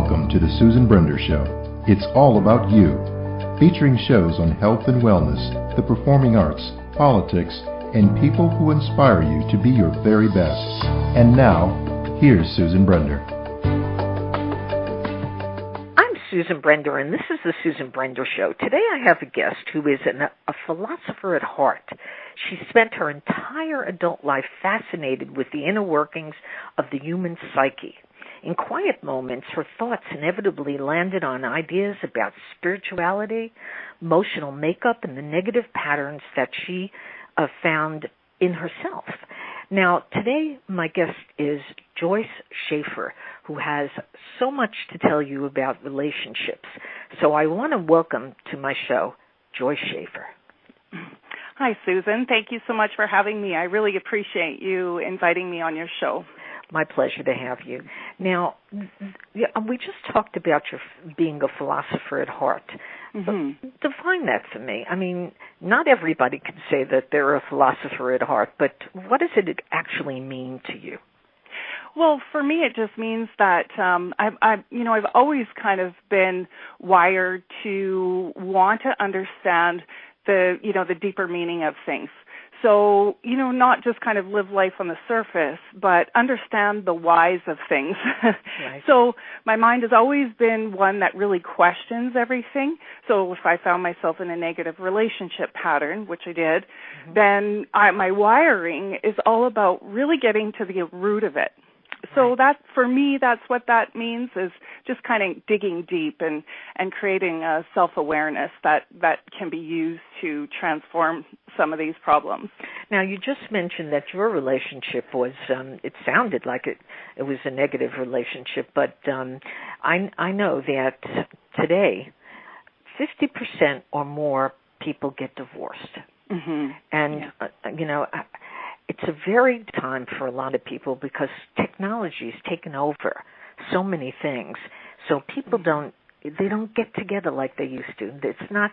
Welcome to the Susan Brender Show. It's all about you. Featuring shows on health and wellness, the performing arts, politics, and people who inspire you to be your very best. And now, here's Susan Brender. I'm Susan Brender, and this is the Susan Brender Show. Today I have a guest who is a philosopher at heart. She spent her entire adult life fascinated with the inner workings of the human psyche. In quiet moments, her thoughts inevitably landed on ideas about spirituality, emotional makeup, and the negative patterns that she found in herself. Now, today my guest is Joyce Schafer, who has so much to tell you about relationships. So I want to welcome to my show Joyce Schafer. Hi, Susan. Thank you so much for having me. I really appreciate you inviting me on your show. My pleasure to have you. Now, we just talked about your being a philosopher at heart. Mm-hmm. Define that for me. I mean, not everybody can say that they're a philosopher at heart, but what does it actually mean to you? Well, for me, it just means that I've always kind of been wired to want to understand the deeper meaning of things. So, not just kind of live life on the surface, but understand the whys of things. Right. So my mind has always been one that really questions everything. So if I found myself in a negative relationship pattern, which I did, then my wiring is all about really getting to the root of it. So that, for me, that's what that means, is just kind of digging deep and creating a self-awareness that can be used to transform some of these problems. Now, you just mentioned that your relationship was, it sounded like it was a negative relationship, but I know that today 50% or more people get divorced. Mm-hmm. And, it's a very time for a lot of people because technology has taken over so many things. So people don't get together like they used to. It's not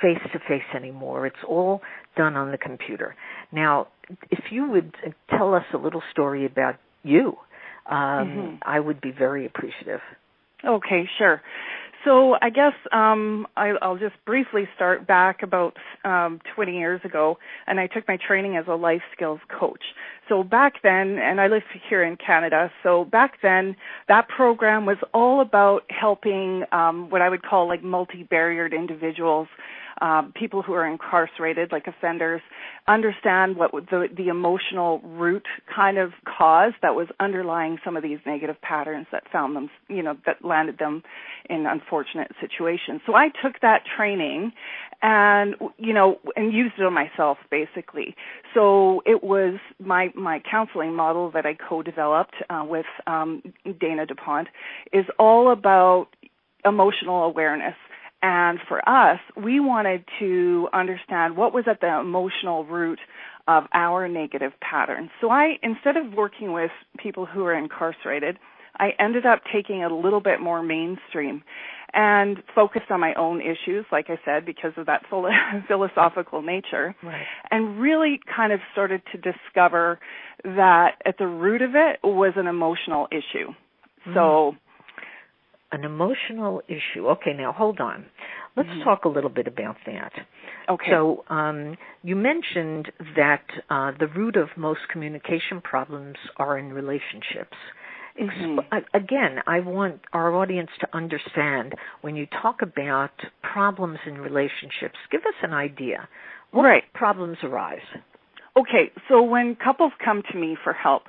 face-to-face anymore. It's all done on the computer. Now, if you would tell us a little story about you, I would be very appreciative. Okay, sure. So I guess I'll just briefly start back about 20 years ago, and I took my training as a life skills coach. So back then, and I live here in Canada, so back then that program was all about helping what I would call like multi-barriered individuals, people who are incarcerated, like offenders, understand what the emotional root kind of cause that was underlying some of these negative patterns that found them, that landed them in unfortunate situations. So I took that training and used it on myself, basically. So it was my counseling model that I co-developed with Dana DuPont is all about emotional awareness. And for us, we wanted to understand what was at the emotional root of our negative patterns. So instead of working with people who are incarcerated, I ended up taking a little bit more mainstream and focused on my own issues, like I said, because of that philosophical nature, right. And really kind of started to discover that at the root of it was an emotional issue. Mm-hmm. So an emotional issue. Okay, now hold on. Let's talk a little bit about that. Okay. So you mentioned that the root of most communication problems are in relationships. Again, I want our audience to understand when you talk about problems in relationships, give us an idea. What problems arise? Okay, so when couples come to me for help,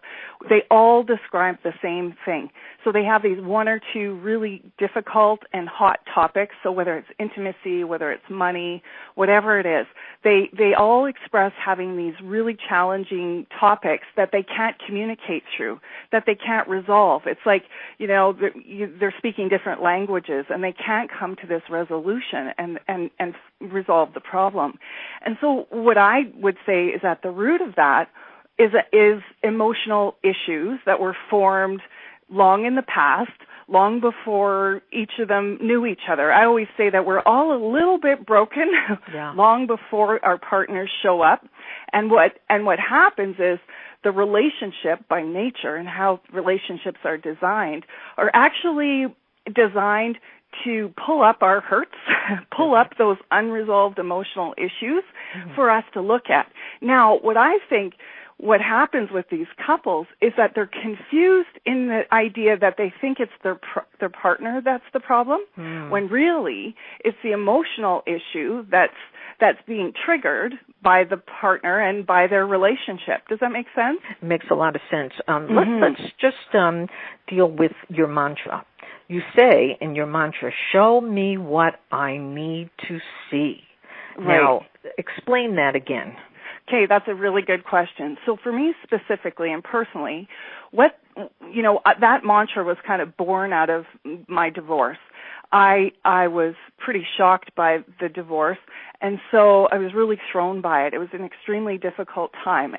they all describe the same thing. So they have these one or two really difficult and hot topics. So whether it's intimacy, whether it's money, whatever it is, they all express having these really challenging topics that they can't communicate through, that they can't resolve. It's like, they're speaking different languages and they can't come to this resolution and resolve the problem. And so what I would say is at the root of that is emotional issues that were formed long in the past, long before each of them knew each other. I always say that we're all a little bit broken long before our partners show up. And what happens is the relationship by nature and how relationships are designed are actually designed to pull up our hurts, pull up those unresolved emotional issues for us to look at. Now, what happens with these couples is that they're confused in the idea that they think it's their partner that's the problem, when really it's the emotional issue that's being triggered by the partner and by their relationship. Does that make sense? It makes a lot of sense. Let's just deal with your mantra. You say in your mantra, show me what I need to see. Right. Now, explain that again. Okay, that's a really good question. So for me specifically and personally, that mantra was kind of born out of my divorce. I was pretty shocked by the divorce, and so I was really thrown by it. It was an extremely difficult time.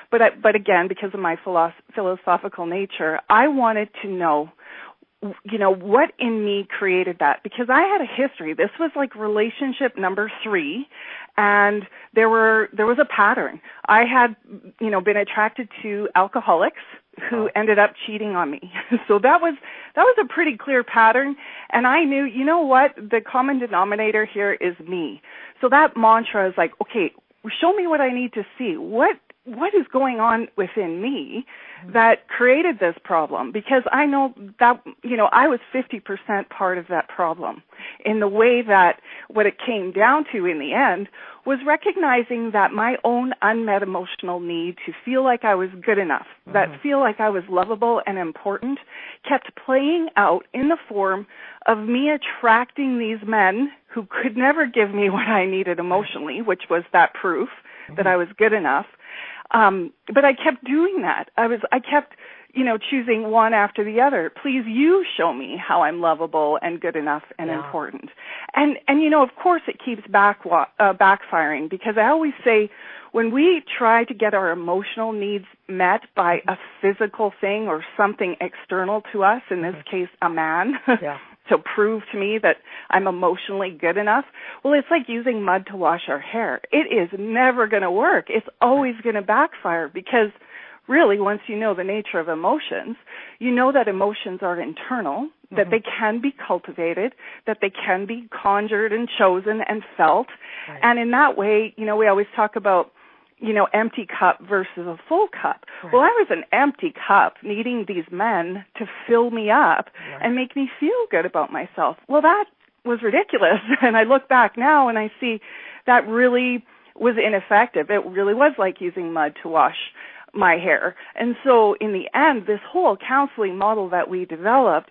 But again, because of my philosophical nature, I wanted to know, what in me created that? Because I had a history. This was like relationship number 3, and there was a pattern. I had, been attracted to alcoholics who ended up cheating on me. So that was a pretty clear pattern, and I knew, the common denominator here is me. So that mantra is like, okay, show me what I need to see. What is going on within me that created this problem? Because I know that, I was 50% part of that problem, in the way that what it came down to in the end was recognizing that my own unmet emotional need to feel like I was good enough, that feel like I was lovable and important, kept playing out in the form of me attracting these men who could never give me what I needed emotionally, which was that proof that I was good enough. But I kept doing that. I kept, choosing one after the other. Please, you show me how I'm lovable and good enough and important. And of course it keeps backfiring, because I always say, when we try to get our emotional needs met by a physical thing or something external to us, in this case, a man, to prove to me that I'm emotionally good enough, well, it's like using mud to wash our hair. It is never going to work. It's always going to backfire, because really, once you know the nature of emotions, you know that emotions are internal, that they can be cultivated, that they can be conjured and chosen and felt. Right. And in that way, we always talk about, empty cup versus a full cup. Right. Well, I was an empty cup, needing these men to fill me up and make me feel good about myself. Well, that was ridiculous. And I look back now and I see that really was ineffective. It really was like using mud to wash my hair. And so in the end, this whole counseling model that we developed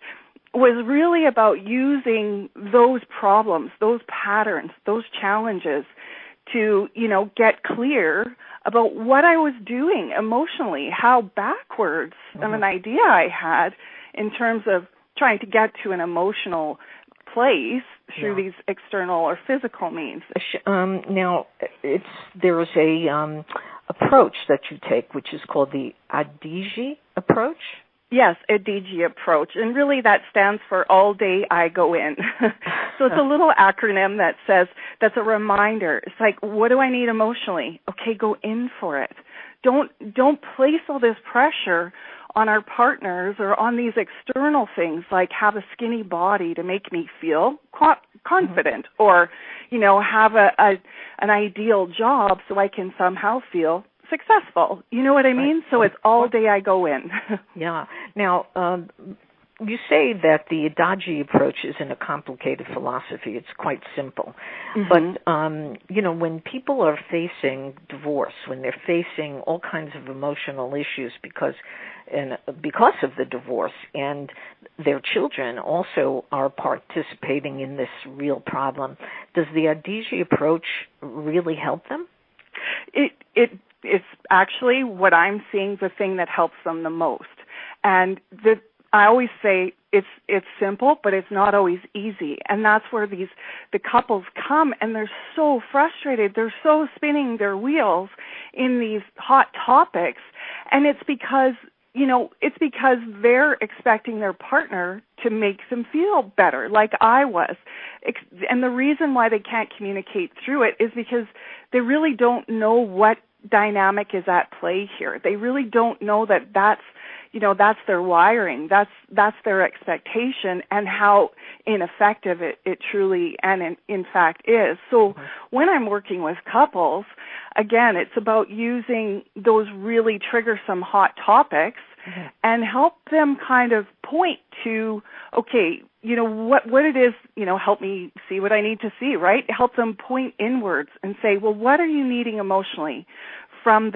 was really about using those problems, those patterns, those challenges to, get clear about what I was doing emotionally, how backwards of an idea I had in terms of trying to get to an emotional place through these external or physical means. Now, there is a approach that you take, which is called the ADIGI approach. Yes, ADIGI approach, and really that stands for All Day I Go In. So it's a little acronym that's a reminder. It's like, what do I need emotionally? Okay, go in for it. Don't place all this pressure on our partners or on these external things, like have a skinny body to make me feel confident, or have an ideal job so I can somehow feel successful. You know what I mean? So it's all day I go in. Yeah. Now, you say that the ADIGI approach isn't a complicated philosophy. It's quite simple. But, when people are facing divorce, when they're facing all kinds of emotional issues because of the divorce, and their children also are participating in this real problem, does the ADIGI approach really help them? It's actually what I'm seeing the thing that helps them the most. And I always say it's simple, but it's not always easy. And that's where the couples come, and they're so frustrated. They're so spinning their wheels in these hot topics. And it's because they're expecting their partner to make them feel better, like I was. And the reason why they can't communicate through it is because they really don't know what dynamic is at play here. They really don't know that that's their wiring, that's their expectation, and how ineffective it truly and in fact is. So when I'm working with couples, again, it's about using those really triggersome hot topics and help them kind of point to, okay, what it is, help me see what I need to see, right? Help them point inwards and say, well, what are you needing emotionally from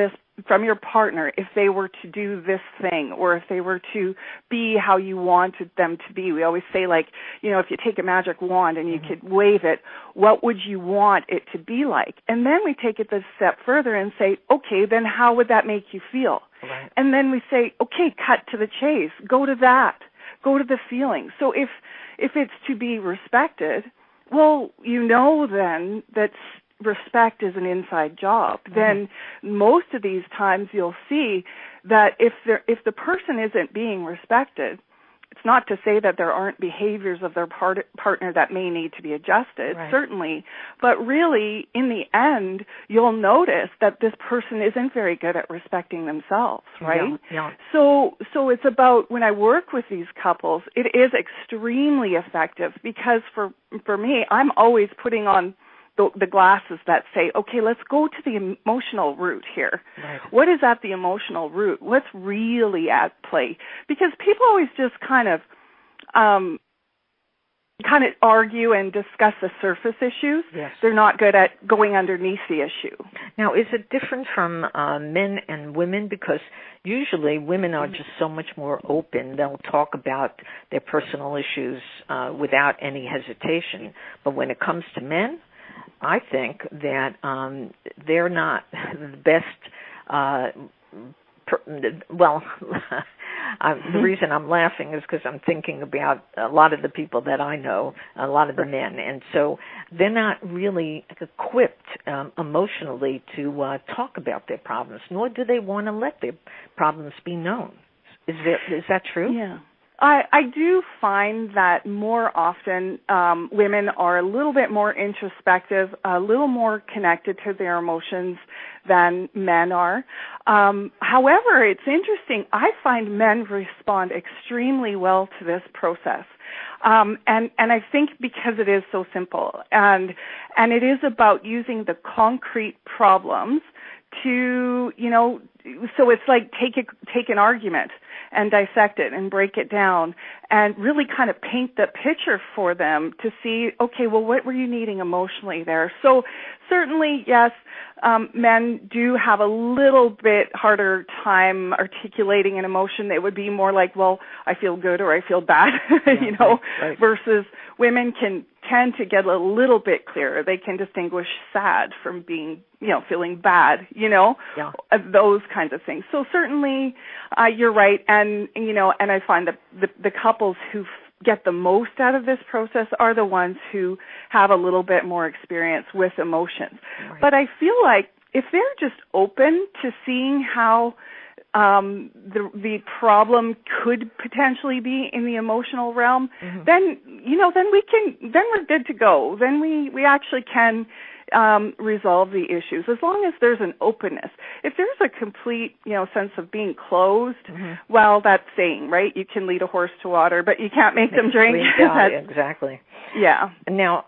your partner if they were to do this thing, or if they were to be how you wanted them to be? We always say, like, if you take a magic wand and you could wave it, what would you want it to be like? And then we take it a step further and say, okay, then how would that make you feel? Right. And then we say, okay, cut to the chase. Go to that. Go to the feeling. So if it's to be respected, well, then that respect is an inside job. Then most of these times you'll see that if the person isn't being respected, it's not to say that there aren't behaviors of their partner that may need to be adjusted, certainly, but really, in the end, you'll notice that this person isn't very good at respecting themselves, right? Yeah. So it's about, when I work with these couples, it is extremely effective because for me, I'm always putting on the glasses that say, okay, let's go to the emotional root here. Right. What is at the emotional root? What's really at play? Because people always just kind of argue and discuss the surface issues. Yes. They're not good at going underneath the issue. Now, is it different from men and women? Because usually women are just so much more open. They'll talk about their personal issues without any hesitation. But when it comes to men, I think that they're not the best. The reason I'm laughing is because I'm thinking about a lot of the people that I know, a lot of the men, and so they're not really equipped emotionally to talk about their problems, nor do they want to let their problems be known. Is that true? Yeah. I do find that more often women are a little bit more introspective, a little more connected to their emotions than men are. However, it's interesting. I find men respond extremely well to this process. And I think because it is so simple, and it is about using the concrete problems to, so it's like take an argument and dissect it and break it down and really kind of paint the picture for them to see, okay, well, what were you needing emotionally there? So certainly, yes, men do have a little bit harder time articulating an emotion. It would be more like, well, I feel good or I feel bad, right. Versus women can tend to get a little bit clearer. They can distinguish sad from being, feeling bad, those kinds of things. So certainly, you're right. And I find that the couples who get the most out of this process are the ones who have a little bit more experience with emotions. Right. But I feel like if they're just open to seeing how the problem could potentially be in the emotional realm, then we're good to go. Then we actually can resolve the issues as long as there's an openness. If there's a complete sense of being closed, well, that's saying, right? You can lead a horse to water, but you can't make them drink. Exactly. Yeah. Now,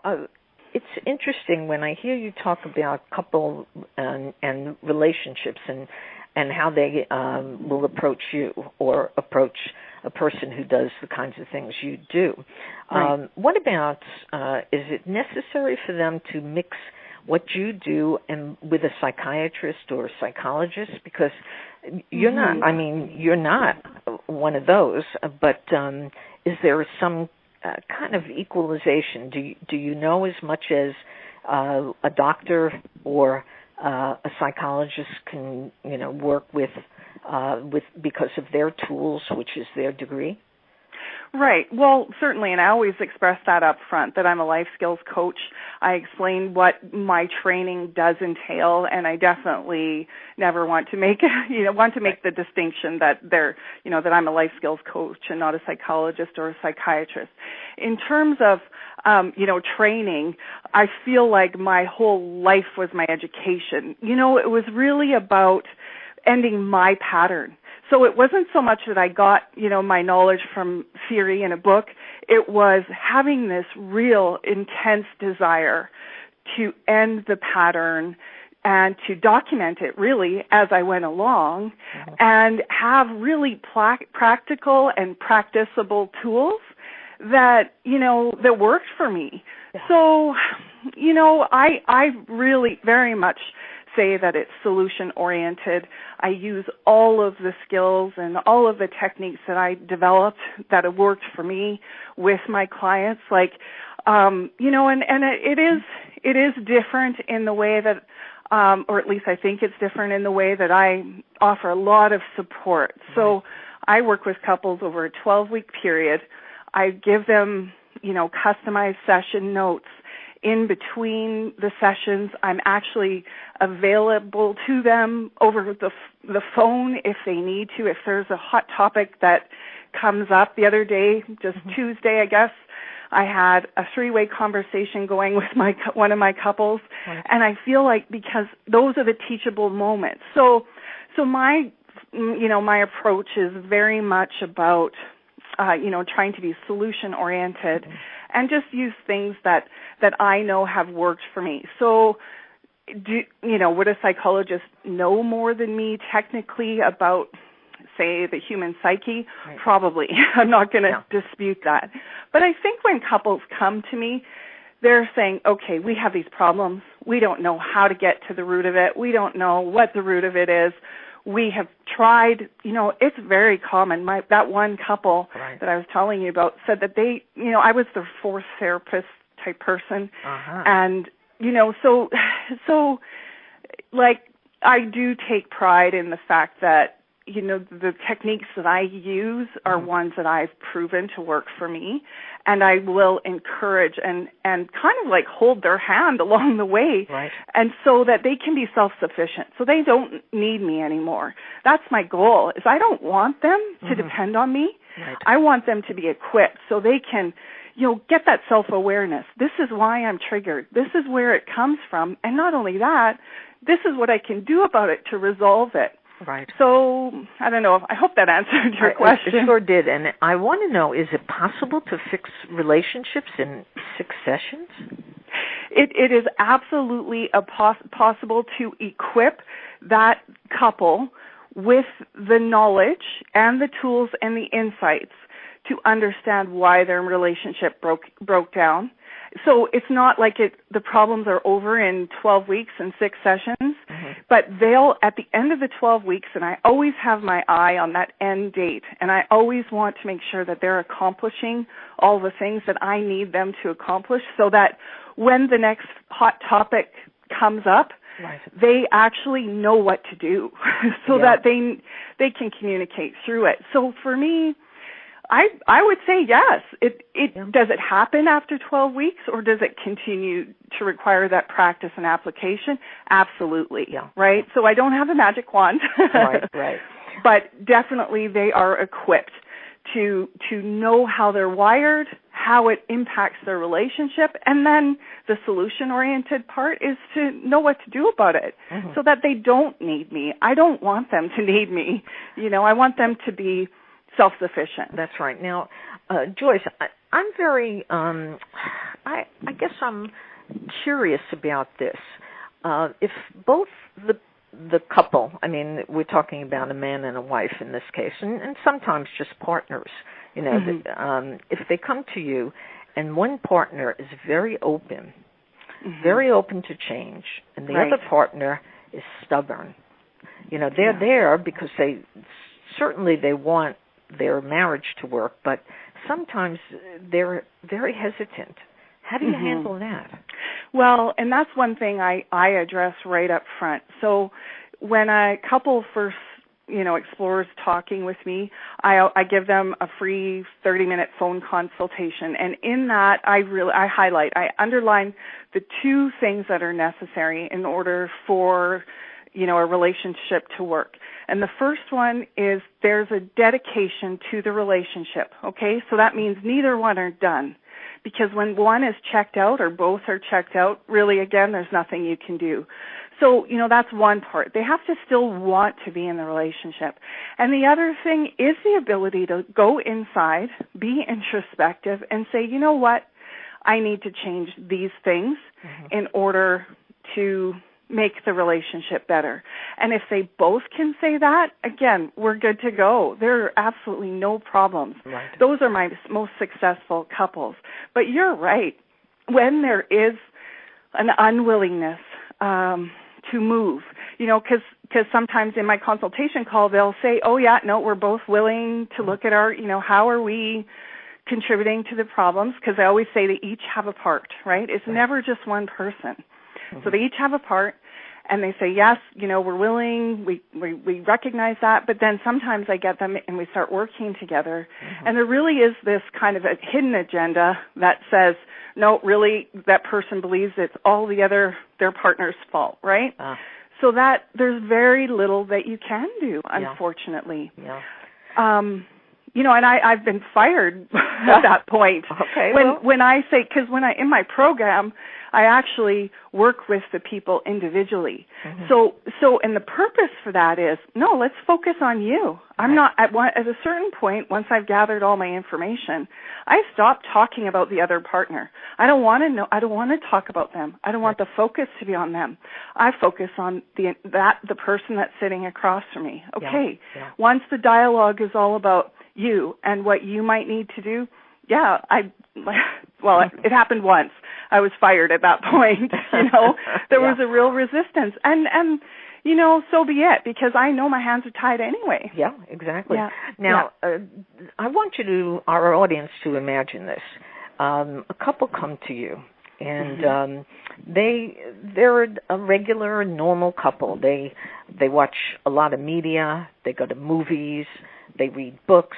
it's interesting when I hear you talk about couple and relationships and how they will approach you or approach a person who does the kinds of things you do. Right. What about, is it necessary for them to mix what you do and with a psychiatrist or a psychologist? Because you're you're not one of those, but is there some kind of equalization? Do you know as much as a doctor or a psychologist can, work with because of their tools, which is their degree? Right. Well, certainly, and I always express that up front, that I'm a life skills coach. I explain what my training does entail, and I definitely never want to make the distinction that that I'm a life skills coach and not a psychologist or a psychiatrist. In terms of training, I feel like my whole life was my education. It was really about ending my pattern. So it wasn't so much that I got, my knowledge from theory in a book. It was having this real intense desire to end the pattern and to document it really as I went along, and have really practical and practicable tools that, that worked for me. Yeah. So, I really very much say that it's solution-oriented. I use all of the skills and all of the techniques that I developed that have worked for me with my clients. Like, and it is different in the way that, or at least I think it's different in the way that I offer a lot of support. So I work with couples over a 12-week period. I give them, customized session notes. In between the sessions, I'm actually available to them over the phone if they need to, if there's a hot topic that comes up. The other day, just Tuesday, I guess, I had a 3-way conversation going with one of my couples, and I feel like because those are the teachable moments. So my approach is very much about, trying to be solution-oriented and just use things that I know have worked for me. So, would a psychologist know more than me technically about, say, the human psyche? Right. Probably. I'm not going to dispute that. But I think when couples come to me, they're saying, okay, we have these problems. We don't know how to get to the root of it. We don't know what the root of it is. We have tried, it's very common. That one couple that I was telling you about said that they, I was their fourth therapist type person. And, so like I do take pride in the fact that, the techniques that I use are ones that I've proven to work for me, and I will encourage and kind of like hold their hand along the way, and so that they can be self-sufficient, so they don't need me anymore. That's my goal, is I don't want them to depend on me. I want them to be equipped so they can, get that self-awareness. This is why I'm triggered. This is where it comes from, and not only that, this is what I can do about it to resolve it. Right. So, I don't know. I hope that answered your question. It sure did. And I want to know, is it possible to fix relationships in 6 sessions? It is absolutely possible to equip that couple with the knowledge and the tools and the insights to understand why their relationship broke down. So it's not like the problems are over in 12 weeks and 6 sessions, but they'll, at the end of the 12 weeks, and I always have my eye on that end date, and I always want to make sure that they're accomplishing all the things that I need them to accomplish, so that when the next hot topic comes up, they actually know what to do, so that they can communicate through it. So for me, I would say yes. Does it happen after 12 weeks, or does it continue to require that practice and application? Absolutely. Yeah. Right? So I don't have a magic wand. Right. But definitely they are equipped to know how they're wired, how it impacts their relationship, and then the solution-oriented part is to know what to do about it so that they don't need me. I don't want them to need me. I want them to be self-sufficient. That's right. Now, Joyce, I'm very, I guess I'm curious about this. If both the couple, I mean, we're talking about a man and a wife in this case, and sometimes just partners, if they come to you and one partner is very open to change, and the other partner is stubborn, they're there because they want their marriage to work, but sometimes they're very hesitant. How do you handle that? Well, and that's one thing I address right up front. So when a couple first, explores talking with me, I give them a free 30-minute phone consultation. And in that, I underline the two things that are necessary in order for, a relationship to work. And the first one is there's a dedication to the relationship, okay? So that means neither one are done. Because when one is checked out or both are checked out, really, again, there's nothing you can do. So, that's one part. They have to still want to be in the relationship. And the other thing is the ability to go inside, be introspective, and say, you know what, I need to change these things in order to make the relationship better. And if they both can say that, again, we're good to go. There are absolutely no problems. Right. Those are my most successful couples. But you're right. When there is an unwillingness to move, because sometimes in my consultation call, they'll say, oh, yeah, no, we're both willing to look at our, how are we contributing to the problems? Because I always say they each have a part, right? It's never just one person. So they each have a part, and they say, yes, we're willing, we recognize that, but then sometimes I get them and we start working together, and there really is this kind of a hidden agenda that says, no, really, that person believes it's all their partner's fault, right? So that there's very little that you can do, unfortunately. Yeah. And I've been fired at that point. Okay. When I say, because in my program, I actually work with the people individually. So, and the purpose for that is, no, let's focus on you. I'm not at a certain point. Once I've gathered all my information, I stop talking about the other partner. I don't want to know. I don't want to talk about them. I don't want the focus to be on them. I focus on the person that's sitting across from me. Okay. Yeah. Once the dialogue is all about you and what you might need to do, it happened once. I was fired at that point. There was a real resistance, and so be it, because I know my hands are tied anyway. Yeah, exactly. Yeah. Now, I want our audience to imagine this. A couple come to you, and they're a regular, normal couple. They watch a lot of media. They go to movies. They read books.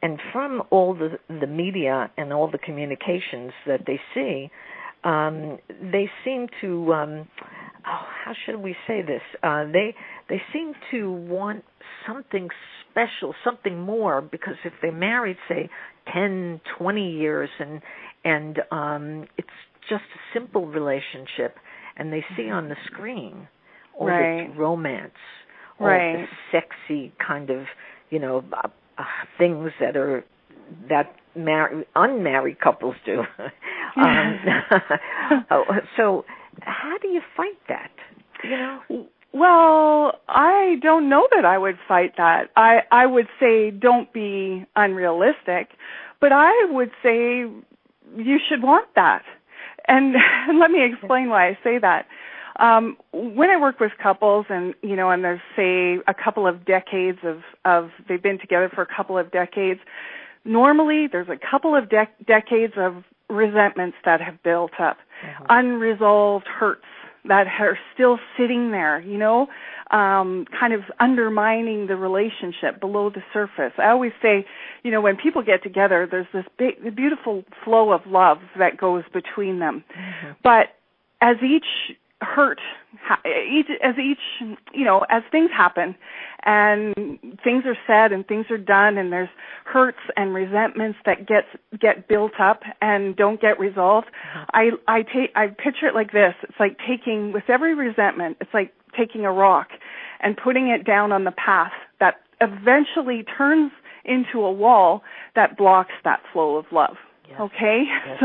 And from all the media and all the communications that they see, they seem to, how should we say this? They seem to want something special, something more, because if they're married, say, 10, 20 years, and it's just a simple relationship, and they see on the screen all this romance, all this sexy kind of, things that unmarried couples do. So how do you fight that? Well, I don't know that I would fight that. I would say don't be unrealistic, but I would say you should want that. And let me explain why I say that. When I work with couples and there's, say, a couple of decades of they've been together for a couple of decades, normally there's a couple of decades of resentments that have built up, unresolved hurts that are still sitting there, kind of undermining the relationship below the surface. I always say, when people get together, there's this beautiful flow of love that goes between them. But as as things happen and things are said and things are done and there's hurts and resentments that get built up and don't get resolved, I picture it like this. It's like with every resentment, it's like taking a rock and putting it down on the path that eventually turns into a wall that blocks that flow of love. Yes. Okay? Yes.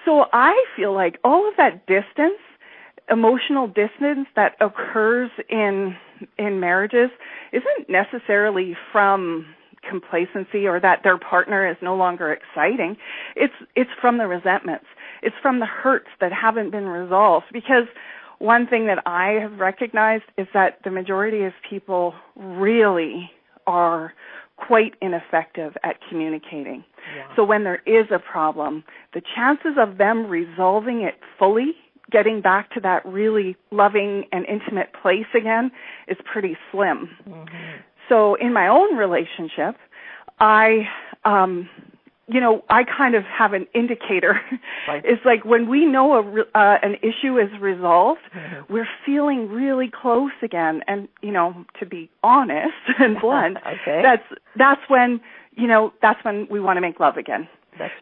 So I feel like all of that distance, emotional distance that occurs in marriages isn't necessarily from complacency or that their partner is no longer exciting. It's from the resentments. It's from the hurts that haven't been resolved. Because one thing that I have recognized is that the majority of people really are quite ineffective at communicating. Yeah. So when there is a problem, the chances of them resolving it fully getting back to that really loving and intimate place again is pretty slim. Mm-hmm. So in my own relationship, I kind of have an indicator. Right. It's like when we know an issue is resolved, mm-hmm. we're feeling really close again. And, to be honest and blunt, okay. that's when we want to make love again.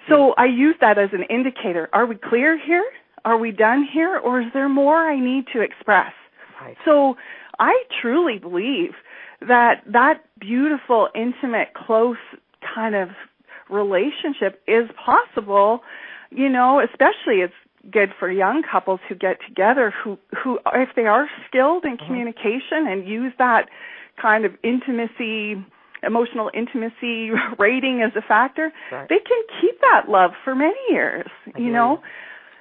So I use that as an indicator. Are we clear here? Are we done here? Or is there more I need to express? Right. So I truly believe that beautiful, intimate, close kind of relationship is possible, especially it's good for young couples who get together who if they are skilled in communication and use that kind of emotional intimacy rating as a factor, right. They can keep that love for many years,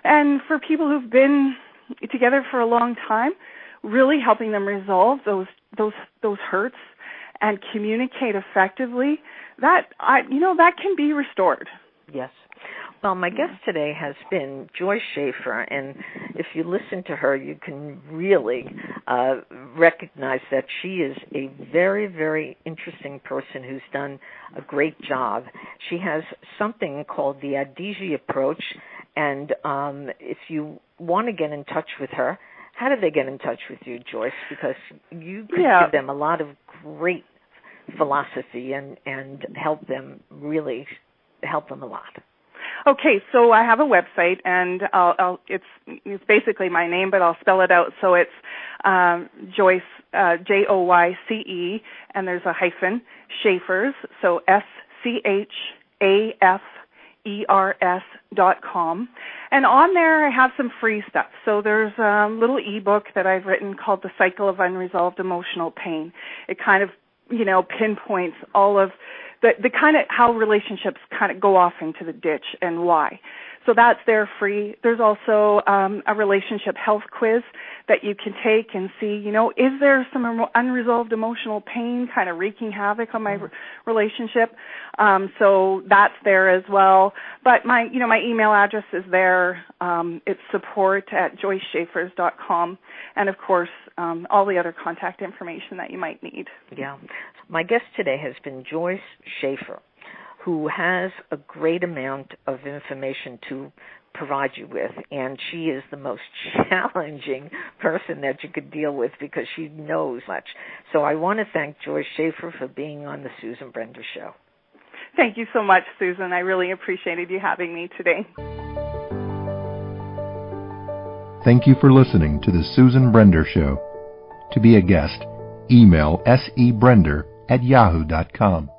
And for people who've been together for a long time, really helping them resolve those hurts and communicate effectively, that can be restored. Yes. Well, my guest today has been Joyce Schafer, and if you listen to her, you can really recognize that she is a very, very interesting person who's done a great job. She has something called the Adhesia approach, and if you want to get in touch with her, how do they get in touch with you, Joyce? Because you can give them a lot of great philosophy and help them a lot. Okay, so I have a website, and it's basically my name, but I'll spell it out. So it's Joyce, Joyce, and there's a hyphen, Schafers, so SCHAFERS.com. And on there I have some free stuff. So there's a little ebook that I've written called The Cycle of Unresolved Emotional Pain. It kind of, pinpoints all of the kind of how relationships kind of go off into the ditch and why. So that's there free. There's also a relationship health quiz that you can take and see, is there some unresolved emotional pain kind of wreaking havoc on my relationship? So that's there as well. But my email address is there. It's support@joyceschafers.com. And of course, all the other contact information that you might need. Yeah. My guest today has been Joyce Schafer, who has a great amount of information to provide you with, and she is the most challenging person that you could deal with because she knows much. So I want to thank Joyce Schafer for being on the Susan Brender Show. Thank you so much, Susan. I really appreciated you having me today. Thank you for listening to the Susan Brender Show. To be a guest, email sebrender@yahoo.com.